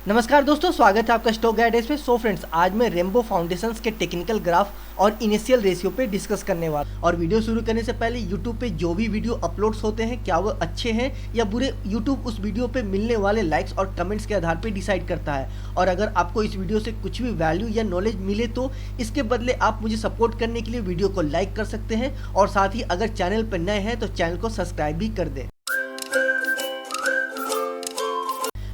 नमस्कार दोस्तों, स्वागत है आपका स्टॉक गाइडेंस में। सो फ्रेंड्स, आज मैं रेनबो फाउंडेशंस के टेक्निकल ग्राफ और इनिशियल रेशियो पे डिस्कस करने वाला। और वीडियो शुरू करने से पहले यूट्यूब पे जो भी वीडियो अपलोड्स होते हैं, क्या वो अच्छे हैं या बुरे, यूट्यूब उस वीडियो पे मिलने वाले लाइक्स और कमेंट्स के आधार पे डिसाइड करता है। और अगर आपको इस वीडियो से कुछ भी वैल्यू या नॉलेज मिले तो इसके बदले आप मुझे सपोर्ट करने के लिए वीडियो को लाइक कर सकते हैं, और साथ ही अगर चैनल पर नए हैं तो चैनल को सब्सक्राइब भी कर दें।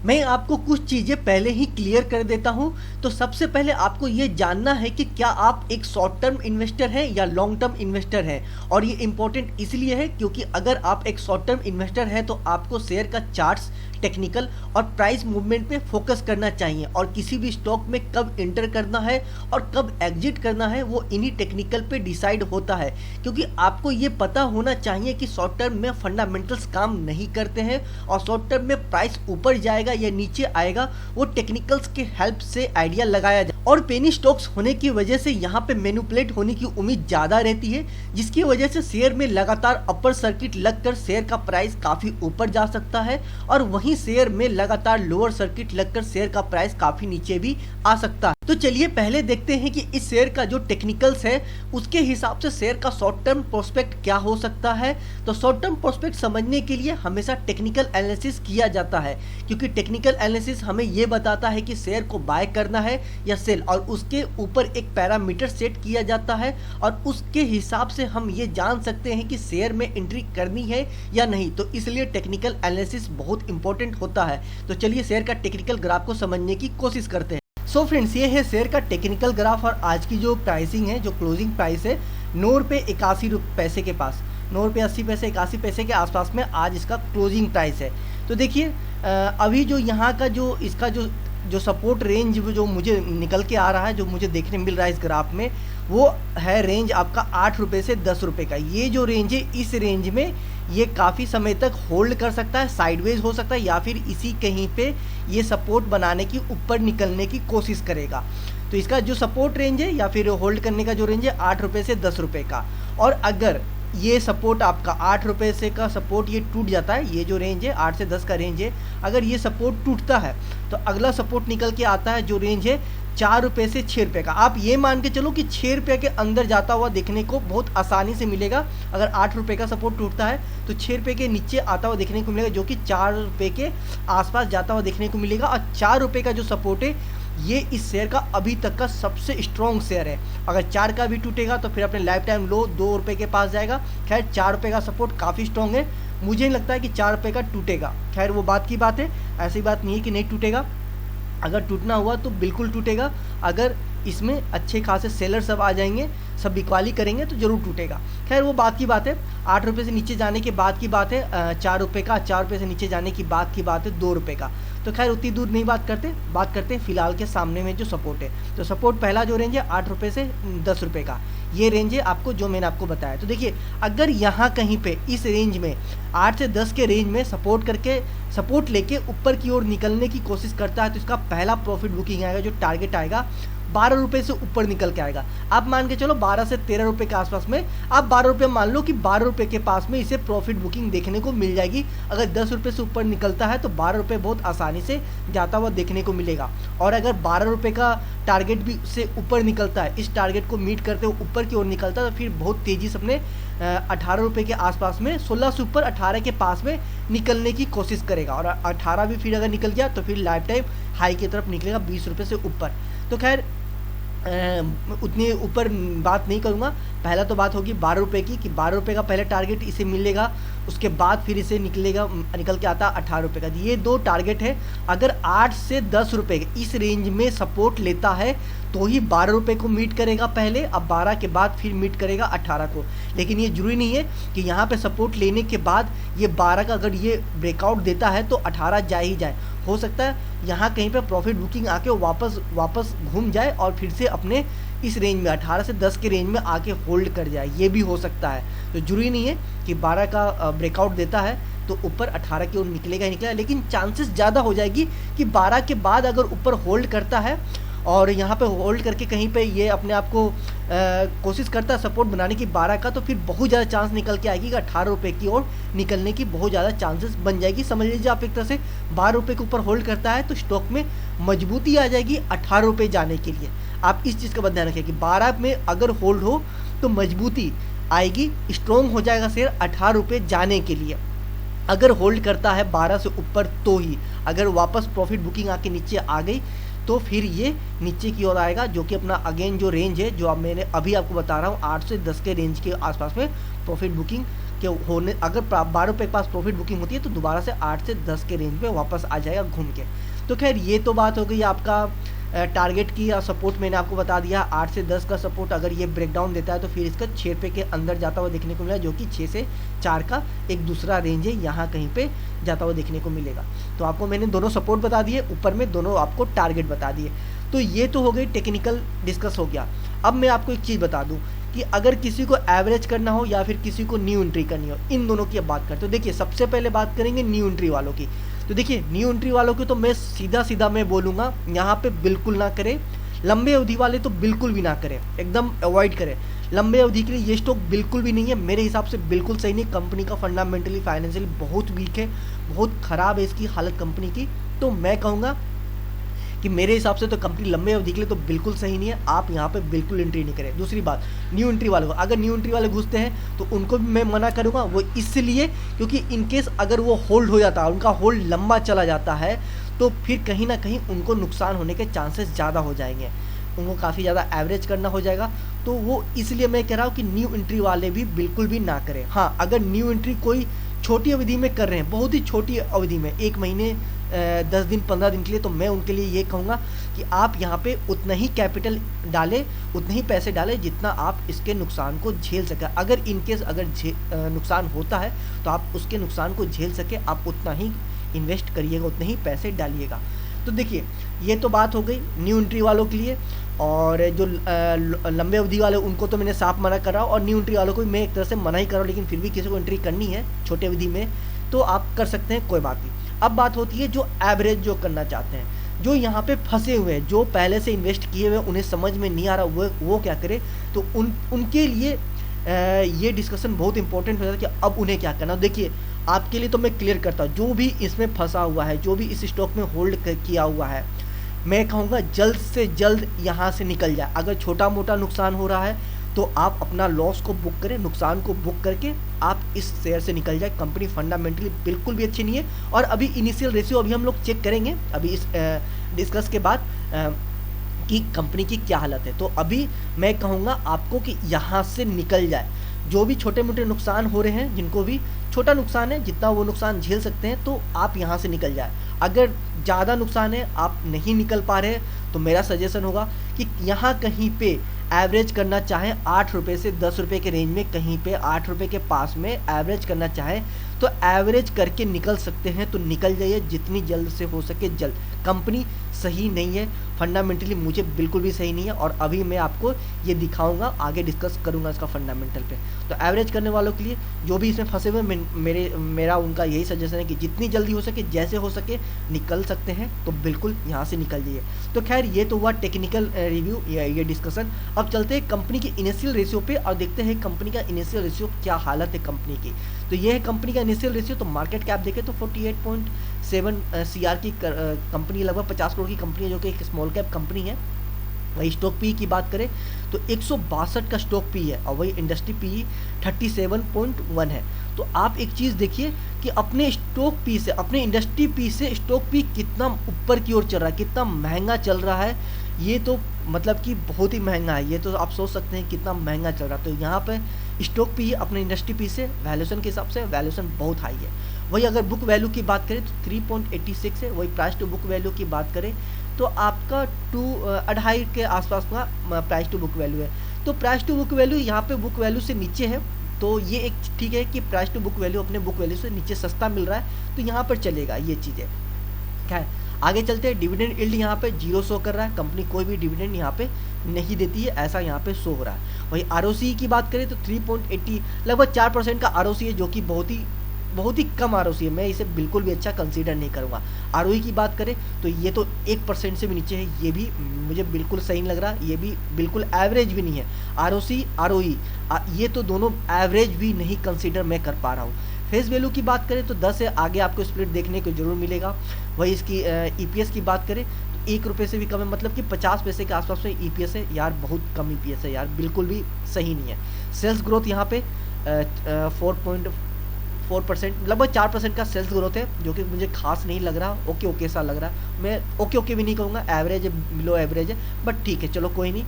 मैं आपको कुछ चीज़ें पहले ही क्लियर कर देता हूं। तो सबसे पहले आपको ये जानना है कि क्या आप एक शॉर्ट टर्म इन्वेस्टर हैं या लॉन्ग टर्म इन्वेस्टर हैं। और ये इंपॉर्टेंट इसलिए है क्योंकि अगर आप एक शॉर्ट टर्म इन्वेस्टर हैं तो आपको शेयर का चार्ट्स, टेक्निकल और प्राइस मूवमेंट पे फोकस करना चाहिए, और किसी भी स्टॉक में कब एंटर करना है और कब एग्जिट करना है वो इन्हीं टेक्निकल पे डिसाइड होता है। क्योंकि आपको ये पता होना चाहिए कि शॉर्ट टर्म में फंडामेंटल्स काम नहीं करते हैं, और शॉर्ट टर्म में प्राइस ऊपर जाएगा या नीचे आएगा वो टेक्निकल्स के हेल्प से आइडिया लगाया जाए। और पेनी स्टॉक्स होने की वजह से यहाँ पे मैनिपुलेट होने की उम्मीद ज़्यादा रहती है, जिसकी वजह से शेयर में लगातार अपर सर्किट लगकर शेयर का प्राइस काफ़ी ऊपर जा सकता है, और वहीं शेयर में लगातार लोअर सर्किट लगकर शेयर का प्राइस काफ़ी नीचे भी आ सकता है। तो चलिए पहले देखते हैं कि इस शेयर का जो टेक्निकल्स है उसके हिसाब से शेयर का शॉर्ट टर्म प्रोस्पेक्ट क्या हो सकता है। तो शॉर्ट टर्म प्रोस्पेक्ट समझने के लिए हमेशा टेक्निकल एनालिसिस किया जाता है, क्योंकि टेक्निकल एनालिसिस हमें ये बताता है कि शेयर को बाय करना है या सेल, और उसके ऊपर एक पैरामीटर सेट किया जाता है, और उसके हिसाब से हम ये जान सकते हैं कि शेयर में एंट्री करनी है या नहीं। तो इसलिए टेक्निकल एनालिसिस बहुत इंपॉर्टेंट होता है। तो चलिए शेयर का टेक्निकल ग्राफ को समझने की कोशिश करते हैं। सो फ्रेंड्स, ये है शेयर का टेक्निकल ग्राफ, और आज की जो प्राइसिंग है, जो क्लोजिंग प्राइस है 9 रुपये 81 पैसे के पास, 9 रुपये 80 पैसे 81 पैसे के आसपास में आज इसका क्लोजिंग प्राइस है। तो देखिए अभी जो यहाँ का जो इसका जो सपोर्ट रेंज जो मुझे निकल के आ रहा है, जो मुझे देखने मिल रहा है इस ग्राफ में, वो है रेंज आपका 8 रुपये से 10 रुपये का। ये जो रेंज है, इस रेंज में ये काफ़ी समय तक होल्ड कर सकता है, साइडवेज हो सकता है, या फिर इसी कहीं पे ये सपोर्ट बनाने की ऊपर निकलने की कोशिश करेगा। तो इसका जो सपोर्ट रेंज है या फिर होल्ड करने का जो रेंज है 8 रुपये से 10 रुपये का। और अगर ये सपोर्ट आपका 8 रुपये से का सपोर्ट ये टूट जाता है, ये जो रेंज है 8 से 10 का रेंज है, अगर ये सपोर्ट टूटता है तो अगला सपोर्ट निकल के आता है जो रेंज है 4 रुपये से 6 रुपये का। आप ये मान के चलो कि 6 रुपये के अंदर जाता हुआ देखने को बहुत आसानी से मिलेगा। अगर 8 रुपये का सपोर्ट टूटता है तो 6 रुपये के नीचे आता हुआ देखने को मिलेगा, जो कि 4 रुपये के आसपास जाता हुआ देखने को मिलेगा। और 4 रुपये का जो सपोर्ट है ये इस शेयर का अभी तक का सबसे स्ट्रॉन्ग शेयर है। अगर 4 का भी टूटेगा तो फिर अपने लाइफ टाइम लो 2 रुपये के पास जाएगा। खैर 4 रुपये का सपोर्ट काफ़ी स्ट्रॉन्ग है, मुझे नहीं लगता है कि 4 रुपये का टूटेगा। खैर वो बात की बात है, ऐसी बात नहीं है कि नहीं टूटेगा। अगर टूटना हुआ तो बिल्कुल टूटेगा। अगर इसमें अच्छे खासे सेलर सब आ जाएंगे, सब बिकवाली करेंगे तो ज़रूर टूटेगा। खैर वो बात की बात है। 8 रुपये से नीचे जाने के बाद की बात है 4 रुपये का, 4 रुपये से नीचे जाने की बात है 2 रुपये का। तो खैर उतनी दूर नहीं बात करते हैं फिलहाल के सामने में जो सपोर्ट है। तो सपोर्ट पहला जो रेंज है 8 रुपये से 10 रुपये का, ये रेंज है आपको जो मैंने आपको बताया। तो देखिए अगर यहाँ कहीं पे इस रेंज में 8 से 10 के रेंज में सपोर्ट लेके ऊपर की ओर निकलने की कोशिश करता है तो इसका पहला प्रॉफिट बुकिंग आएगा, जो टारगेट आएगा 12 रुपये से ऊपर निकल के आएगा। आप मान के चलो 12 से 13 रुपये के आसपास में, आप 12 रुपये मान लो कि 12 रुपये के पास में इसे प्रॉफिट बुकिंग देखने को मिल जाएगी। अगर 10 रुपये से ऊपर निकलता है तो 12 रुपये बहुत आसानी से जाता हुआ देखने को मिलेगा। और अगर 12 रुपये का टारगेट भी से ऊपर निकलता है, इस टारगेट को मीट करते हुए ऊपर की ओर निकलता है, तो फिर बहुत तेज़ी से अपने 18 रुपये के आसपास में, 16 से ऊपर 18 के पास में निकलने की कोशिश करेगा। और 18 भी फिर अगर निकल गया तो फिर लाइफ टाइम हाई की तरफ निकलेगा 20 रुपये से ऊपर। तो खैर उतनी ऊपर बात नहीं करूँगा। पहला तो बात होगी 12 रुपये की, कि 12 रुपये का पहले टारगेट इसे मिलेगा, उसके बाद फिर इसे निकल के आता 18 रुपये का। ये 2 टारगेट है। अगर 8 से 10 रुपये इस रेंज में सपोर्ट लेता है तो ही 12 रुपये को मीट करेगा पहले, अब 12 के बाद फिर मीट करेगा 18 को। लेकिन ये जरूरी नहीं है कि यहाँ पे सपोर्ट लेने के बाद ये 12 का अगर ये ब्रेकआउट देता है तो 18 जा ही जाए। हो सकता है यहाँ कहीं पे प्रॉफिट बुकिंग आके वापस घूम जाए और फिर से अपने इस रेंज में 18 से 10 के रेंज में आके होल्ड कर जाए, ये भी हो सकता है। तो जरूरी नहीं है कि 12 का ब्रेकआउट देता है तो ऊपर 18 की ओर निकलेगा, लेकिन चांसेस ज़्यादा हो जाएगी कि 12 के बाद अगर ऊपर होल्ड करता है और यहाँ पे होल्ड करके कहीं पे ये अपने आप को कोशिश करता है सपोर्ट बनाने की 12 का, तो फिर बहुत ज़्यादा चांस निकल के आएगी कि 18 रुपये की ओर निकलने की बहुत ज़्यादा चांसेस बन जाएगी। समझ लीजिए आप एक तरह से 12 रुपये के ऊपर होल्ड करता है तो स्टॉक में मजबूती आ जाएगी 18 रुपये जाने के लिए। आप इस चीज़ का बस ध्यान रखें कि 12 में अगर होल्ड हो तो मजबूती आएगी, स्ट्रॉन्ग हो जाएगा शेयर 18 रुपये जाने के लिए। अगर होल्ड करता है 12 से ऊपर तो ही, अगर वापस प्रॉफिट बुकिंग आके नीचे आ गई तो फिर ये नीचे की ओर आएगा, जो कि अपना अगेन जो रेंज है जो अब मैंने अभी आपको बता रहा हूँ 8 से 10 के रेंज के आसपास में प्रॉफिट बुकिंग के होने, अगर 12 रुपये के पास प्रॉफिट बुकिंग होती है तो दोबारा से 8 से 10 के रेंज में वापस आ जाएगा घूम के। तो खैर ये तो बात हो गई आपका टारगेट की, या सपोर्ट मैंने आपको बता दिया 8 से 10 का सपोर्ट अगर ये ब्रेकडाउन देता है तो फिर इसका 6 रुपये के अंदर जाता हुआ देखने को मिला, जो कि 6 से 4 का एक दूसरा रेंज है, यहाँ कहीं पे जाता हुआ देखने को मिलेगा। तो आपको मैंने दोनों सपोर्ट बता दिए, ऊपर में दोनों आपको टारगेट बता दिए। तो ये तो हो गई टेक्निकल डिस्कस हो गया। अब मैं आपको एक चीज़ बता दूं कि अगर किसी को एवरेज करना हो या फिर किसी को न्यू एंट्री करनी हो, इन दोनों की अब बात करते हो। देखिए सबसे पहले बात करेंगे न्यू एंट्री वालों की। तो देखिए न्यू एंट्री वालों की तो मैं सीधा मैं बोलूँगा यहाँ पे बिल्कुल ना करें। लंबे अवधि वाले तो बिल्कुल भी ना करें, एकदम अवॉइड करें। लंबे अवधि के लिए ये स्टॉक बिल्कुल भी नहीं है, मेरे हिसाब से बिल्कुल सही नहीं। कंपनी का फंडामेंटली फाइनेंशियली बहुत वीक है, बहुत ख़राब है इसकी हालत कंपनी की। तो मैं कहूँगा कि मेरे हिसाब से तो कंपनी लंबे अवधि के लिए तो बिल्कुल सही नहीं है, आप यहाँ पे बिल्कुल एंट्री नहीं करें। दूसरी बात, न्यू एंट्री वालों को, अगर न्यू एंट्री वाले घुसते हैं तो उनको भी मैं मना करूँगा, वो इसलिए क्योंकि इनकेस अगर वो होल्ड हो जाता है, उनका होल्ड लंबा चला जाता है, तो फिर कहीं ना कहीं उनको नुकसान होने के चांसेस ज़्यादा हो जाएंगे, उनको काफ़ी ज़्यादा एवरेज करना हो जाएगा। तो वो इसलिए मैं कह रहा हूँ कि न्यू एंट्री वाले भी बिल्कुल भी ना करें। हाँ, अगर न्यू एंट्री कोई छोटी अवधि में कर रहे हैं, बहुत ही छोटी अवधि में, 1 महीने 10 दिन 15 दिन के लिए, तो मैं उनके लिए ये कहूँगा कि आप यहाँ पे उतना ही कैपिटल डालें, उतने ही पैसे डालें जितना आप इसके नुकसान को झेल सकें। अगर इनकेस अगर नुकसान होता है तो आप उसके नुकसान को झेल सके, आप उतना ही इन्वेस्ट करिएगा, उतने ही पैसे डालिएगा। तो देखिए ये तो बात हो गई न्यू एंट्री वालों के लिए, और जो लंबे अवधि वाले उनको तो मैंने साफ मना कर रहा हूँ, और न्यू एंट्री वालों को भी मैं एक तरह से मना ही कर रहा हूँ। लेकिन फिर भी किसी को एंट्री करनी है छोटे अवधि में तो आप कर सकते हैं, कोई बात नहीं। अब बात होती है जो एवरेज जो करना चाहते हैं, जो यहाँ पे फंसे हुए हैं, जो पहले से इन्वेस्ट किए हुए, उन्हें समझ में नहीं आ रहा वो क्या करे, तो उनके लिए ये डिस्कशन बहुत इंपॉर्टेंट हो जाता है कि अब उन्हें क्या करना। देखिए आपके लिए तो मैं क्लियर करता हूँ, जो भी इसमें फंसा हुआ है, जो भी इस स्टॉक में होल्ड किया हुआ है, मैं कहूँगा जल्द से जल्द यहाँ से निकल जाए। अगर छोटा मोटा नुकसान हो रहा है तो आप अपना लॉस को बुक करें, नुकसान को बुक करके आप इस शेयर से निकल जाए। कंपनी फंडामेंटली बिल्कुल भी अच्छी नहीं है, और अभी इनिशियल रेशियो अभी हम लोग चेक करेंगे अभी इस डिस्कस के बाद कि कंपनी की क्या हालत है। तो अभी मैं कहूँगा आपको कि यहाँ से निकल जाए। जो भी छोटे मोटे नुकसान हो रहे हैं, जिनको भी छोटा नुकसान है, जितना वो नुकसान झेल सकते हैं, तो आप यहाँ से निकल जाए। अगर ज़्यादा नुकसान है, आप नहीं निकल पा रहे हैं, तो मेरा सजेशन होगा कि यहाँ कहीं पे एवरेज करना चाहें 8 रुपये से 10 रुपये के रेंज में, कहीं पे 8 रुपये के पास में एवरेज करना चाहें तो एवरेज करके निकल सकते हैं, तो निकल जाइए जितनी जल्द से हो सके जल्द। कंपनी सही नहीं है, फंडामेंटली मुझे बिल्कुल भी सही नहीं है, और अभी मैं आपको ये दिखाऊंगा, आगे डिस्कस करूंगा इसका फंडामेंटल पे। तो एवरेज करने वालों के लिए, जो भी इसमें फंसे हुए, मेरा उनका यही सजेशन है कि जितनी जल्दी हो सके, जैसे हो सके निकल सकते हैं तो बिल्कुल यहाँ से निकल जाइए। तो खैर ये तो हुआ टेक्निकल रिव्यू, ये डिस्कशन। अब चलते हैं कंपनी की इनिशियल रेशियो पे और देखते हैं कंपनी का इनिशियल रेशियो क्या हालत है कंपनी की। तो ये है कंपनी का इनिशियल रेशियो। तो मार्केट कैप देखें तो 48.7 CR की कंपनी, लगभग 50 करोड़ की कंपनी है, जो कि एक स्मॉल कैप कंपनी है। वही स्टॉक पी की बात करें तो 162 का स्टॉक पी है, और वही इंडस्ट्री पी 37.1 है। तो आप एक चीज़ देखिए कि अपने स्टॉक पी से, अपने इंडस्ट्री पी से स्टॉक पी कितना ऊपर की ओर चल रहा है, कितना महंगा चल रहा है। ये तो मतलब कि बहुत ही महंगा है, ये तो आप सोच सकते हैं कितना महंगा चल रहा है। तो यहाँ पे स्टॉक पी अपने इंडस्ट्री पी से वैल्यूएशन के हिसाब से वैल्यूएशन बहुत हाई है। वही अगर बुक वैल्यू की बात करें तो 3.86 है। वही प्राइस टू बुक वैल्यू की बात करें तो आपका 2.5 के आसपास का प्राइस टू बुक वैल्यू है। तो प्राइस टू बुक वैल्यू यहाँ पे बुक वैल्यू से नीचे है, तो ये एक ठीक है कि प्राइस टू बुक वैल्यू अपने बुक वैल्यू से नीचे सस्ता मिल रहा है, तो यहाँ पर चलेगा ये चीज़ें। क्या है, आगे चलते हैं। डिविडेंड यील्ड यहाँ पे 0 शो कर रहा है, कंपनी कोई भी डिविडेंड यहाँ पे नहीं देती है, ऐसा यहाँ पे शो हो रहा है। वही ROCE की बात करें तो 3.80, लगभग 4% का ROCE है, जो कि बहुत ही बहुत ही कम आरओसी है, मैं इसे बिल्कुल भी अच्छा कंसीडर नहीं करूँगा। आरओई की बात करें तो ये तो 1% से भी नीचे है, ये भी मुझे बिल्कुल सही नहीं लग रहा, ये भी बिल्कुल एवरेज भी नहीं है। आरओसी आरओई ये तो दोनों एवरेज भी नहीं कंसीडर मैं कर पा रहा हूँ। फेस वैल्यू की बात करें तो 10 से आगे आपको स्प्लिट देखने को जरूर मिलेगा। वही इसकी ईपीएस की बात करें तो 1 रुपये से भी कम है, मतलब कि 50 पैसे के आसपास में ईपीएस है यार, बहुत कम ईपीएस है यार, बिल्कुल भी सही नहीं है। सेल्स ग्रोथ यहाँ पे 4.4%, लगभग 4% का सेल्स ग्रोथ है, जो कि मुझे खास नहीं लग रहा, ओके ओके सा लग रहा है। मैं ओके ओके भी नहीं कहूँगा, एवरेज है, बिलो एवरेज है, बट ठीक है चलो कोई नहीं।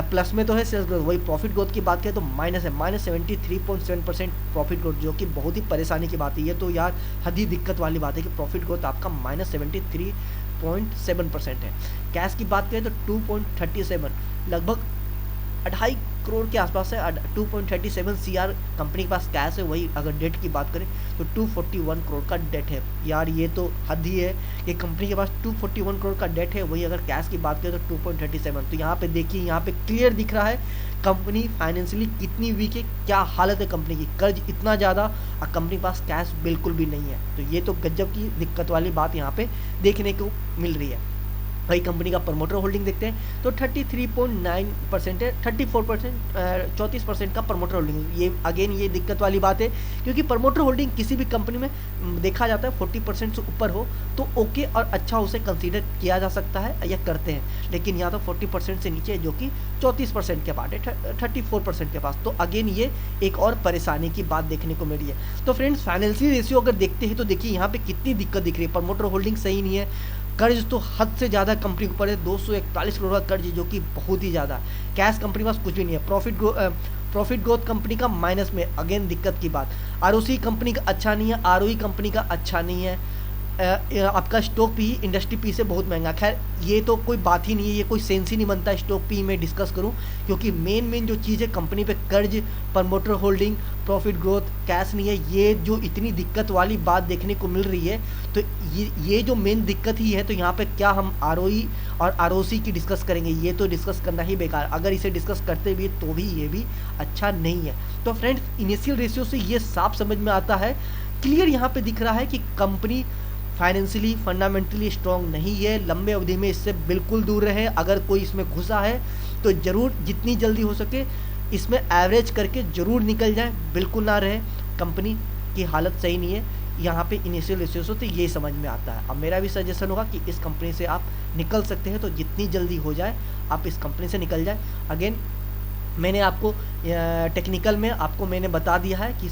प्लस में तो है सेल्स ग्रोथ। वही प्रॉफिट ग्रोथ की बात करें तो माइनस है, -73.7% प्रॉफिट ग्रोथ, जो कि बहुत ही परेशानी की बात है। ये तो यार हद ही दिक्कत वाली बात है कि प्रॉफिट ग्रोथ आपका -73.7% है। कैश की बात करें तो 2.37, लगभग 2.5 करोड़ के आसपास है, 2.37 CR कंपनी के पास कैश है। वही अगर डेट की बात करें तो 241 करोड़ का डेट है यार, ये तो हद ही है कि कंपनी के पास 241 करोड़ का डेट है। वही अगर कैश की बात करें तो 2.37, तो यहाँ पे देखिए, यहाँ पे क्लियर दिख रहा है कंपनी फाइनेंशियली कितनी वीक है, क्या हालत है कंपनी की, कर्ज इतना ज़्यादा और कंपनी के पास कैश बिल्कुल भी नहीं है। तो ये तो गजब की दिक्कत वाली बात यहाँ पे देखने को मिल रही है। वही कंपनी का प्रमोटर होल्डिंग देखते हैं तो 33.9% है, 34% का प्रमोटर होल्डिंग। ये अगेन ये दिक्कत वाली बात है, क्योंकि प्रमोटर होल्डिंग किसी भी कंपनी में देखा जाता है 40% से ऊपर हो तो ओके और अच्छा उसे कंसीडर किया जा सकता है या करते हैं, लेकिन यहाँ तो 40% से नीचे है, जो कि 34% के बाद है, 34% के पास। तो अगेन ये एक और परेशानी की बात देखने को मिल रही है। तो फ्रेंड्स फाइनेंशियल रेशियो अगर देखते हैं तो देखिए यहाँ पे कितनी दिक्कत दिख रही है। प्रमोटर होल्डिंग सही नहीं है, कर्ज तो हद से ज़्यादा कंपनी के ऊपर है, 241 करोड़ का कर्ज, जो कि बहुत ही ज़्यादा। कैश कंपनी के पास कुछ भी नहीं है। प्रॉफिट ग्रोथ कंपनी का माइनस में, अगेन दिक्कत की बात। आरओसी कंपनी का अच्छा नहीं है, आरओई कंपनी का अच्छा नहीं है। आपका स्टॉक पी इंडस्ट्री पी से बहुत महंगा। खैर ये तो कोई बात ही नहीं है, ये कोई सेंस ही नहीं बनता स्टॉक पी में डिस्कस करूं, क्योंकि मेन जो चीज़ है कंपनी पे कर्ज, promoter holding, profit growth, cash नहीं है। ये जो इतनी दिक्कत वाली बात देखने को मिल रही है, तो ये जो मेन दिक्कत ही है, तो यहाँ पे क्या हम आरओई और आरओसी की डिस्कस करेंगे? ये तो डिस्कस करना ही बेकार। अगर इसे डिस्कस करते भी तो भी ये भी अच्छा नहीं है। तो फ्रेंड्स इनिशियल रेशियो से ये साफ समझ में आता है, क्लियर यहाँ पे दिख रहा है कि कंपनी फाइनेंशियली फंडामेंटली स्ट्रॉन्ग नहीं है। लंबे अवधि में इससे बिल्कुल दूर रहे। अगर कोई इसमें घुसा है तो ज़रूर जितनी जल्दी हो सके इसमें एवरेज करके ज़रूर निकल जाए, बिल्कुल ना रहे। कंपनी की हालत सही नहीं है, यहाँ पे इनिशियल रेशियो से तो यही समझ में आता है। अब मेरा भी सजेशन होगा कि इस कंपनी से आप निकल सकते हैं, तो जितनी जल्दी हो जाए आप इस कंपनी से निकल जाए। अगेन मैंने आपको टेक्निकल में आपको मैंने बता दिया है कि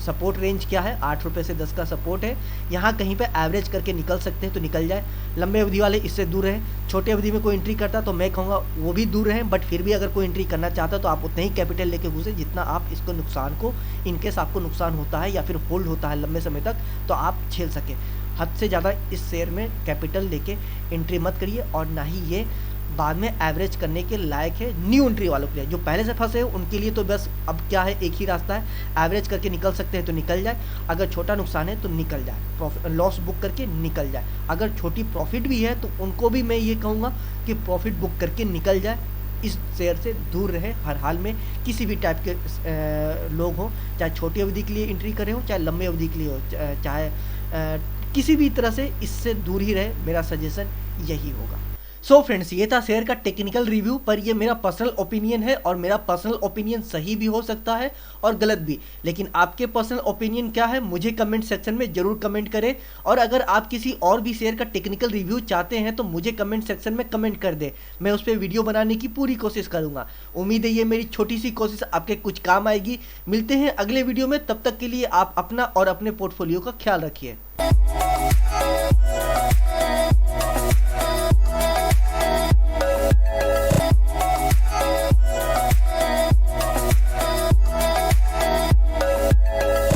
सपोर्ट रेंज क्या है। 8 रुपये से 10 का सपोर्ट है, यहाँ कहीं पे एवरेज करके निकल सकते हैं तो निकल जाए। लंबे अवधि वाले इससे दूर रहें। छोटे अवधि में कोई एंट्री करता तो मैं कहूँगा वो भी दूर रहें, बट फिर भी अगर कोई एंट्री करना चाहता तो आप उतना ही कैपिटल लेके घुसे जितना आप इसको नुकसान को, इनकेस आपको नुकसान होता है या फिर होल्ड होता है लंबे समय तक, तो आप झेल सकें। हद से ज़्यादा इस शेयर में कैपिटल लेके एंट्री मत करिए, और ना ही ये बाद में एवरेज करने के लायक है न्यू एंट्री वालों के लिए। जो पहले से फंसे हैं उनके लिए तो बस अब क्या है, एक ही रास्ता है, एवरेज करके निकल सकते हैं तो निकल जाए। अगर छोटा नुकसान है तो निकल जाए, लॉस बुक करके निकल जाए। अगर छोटी प्रॉफिट भी है तो उनको भी मैं ये कहूँगा कि प्रॉफिट बुक करके निकल जाए। इस शेयर से दूर रहे हर हाल में। किसी भी टाइप के लोग हों, चाहे छोटी अवधि के लिए एंट्री करे हो, चाहे लंबी अवधि के लिए हो, चाहे किसी भी तरह से इससे दूर ही रहे, मेरा सजेशन यही होगा। सो फ्रेंड्स ये था शेयर का टेक्निकल रिव्यू, पर ये मेरा पर्सनल ओपिनियन है, और मेरा पर्सनल ओपिनियन सही भी हो सकता है और गलत भी। लेकिन आपके पर्सनल ओपिनियन क्या है मुझे कमेंट सेक्शन में जरूर कमेंट करें। और अगर आप किसी और भी शेयर का टेक्निकल रिव्यू चाहते हैं तो मुझे कमेंट सेक्शन में कमेंट कर दें, मैं उस पर वीडियो बनाने की पूरी कोशिश करूँगा। उम्मीद है ये मेरी छोटी सी कोशिश आपके कुछ काम आएगी। मिलते हैं अगले वीडियो में, तब तक के लिए आप अपना और अपने पोर्टफोलियो का ख्याल रखिए।